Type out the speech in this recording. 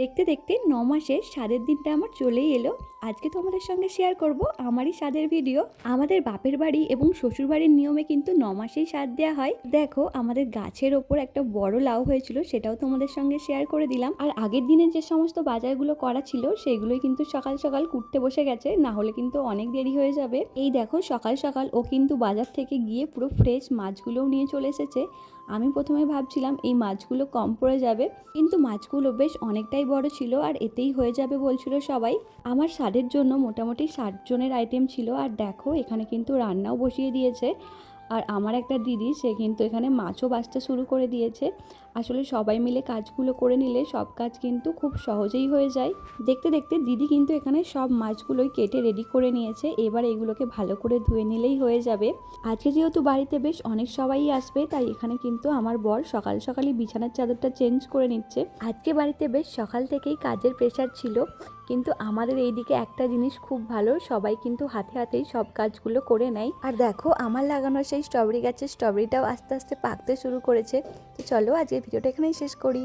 দেখতে দেখতে 9 মাসের স্বাদের দিনটা আমার চলেই এলো। আজকে তোমাদের সঙ্গে শেয়ার করব আমারই স্বাদের ভিডিও। আমাদের বাপের বাড়ি এবং শ্বশুর বাড়ির নিয়মে কিন্তু 9 মাসেই স্বাদ দেওয়া হয়। দেখো আমাদের গাছের ওপর একটা বড় লাউ হয়েছিল, সেটাও তোমাদের সঙ্গে শেয়ার করে দিলাম। আর আগের দিনে যে সমস্ত বাজারগুলো করা ছিল সেগুলোই কিন্তু সকাল সকাল কুটতে বসে গেছে, না হলে কিন্তু অনেক দেরি হয়ে যাবে। এই দেখো সকাল সকাল ও কিন্তু বাজার থেকে গিয়ে পুরো ফ্রেশ মাছগুলোও নিয়ে চলে এসেছে। আমি প্রথমে ভাবছিলাম এই মাছগুলো কম পড়ে যাবে, কিন্তু মাছগুলো বেশ অনেকটাই বড় ছিল আর এতেই হয়ে যাবে বলছিল সবাই। আমার স্বাদের জন্য মোটামুটি 60 জনের আইটেম ছিল। আর দেখো এখানে কিন্তু রান্নাও বসিয়ে দিয়েছে। আর আমার একটা দিদি, সে কিন্তু এখানে মাছও বাছতে শুরু করে দিয়েছে। আসলে সবাই মিলে কাজগুলো করে নিলে সব কাজ কিন্তু খুব সহজেই হয়ে যায়। দেখতে দেখতে দিদি কিন্তু এখানে সব মাছগুলোই কেটে রেডি করে নিয়েছে। এবার এগুলোকে ভালো করে ধুয়ে নিলেই হয়ে যাবে। আজকে যেহেতু বাড়িতে বেশ অনেক সবাই আসবে, তাই এখানে কিন্তু আমার বর সকাল সকালই বিছানার চাদরটা চেঞ্জ করে নিচ্ছে। আজকে বাড়িতে বেশ সকাল থেকেই কাজের প্রেশার ছিল, কিন্তু আমাদের এইদিকে একটা জিনিস খুব ভালো, সবাই কিন্তু হাতে হাতেই সব কাজগুলো করে নেয়। আর দেখো আমার লাগানো সেই স্ট্রবেরি গাছের স্ট্রবেরিটাও আস্তে আস্তে পাকতে শুরু করেছে। তো চলো আজকের ভিডিওটা এখানেই শেষ করি।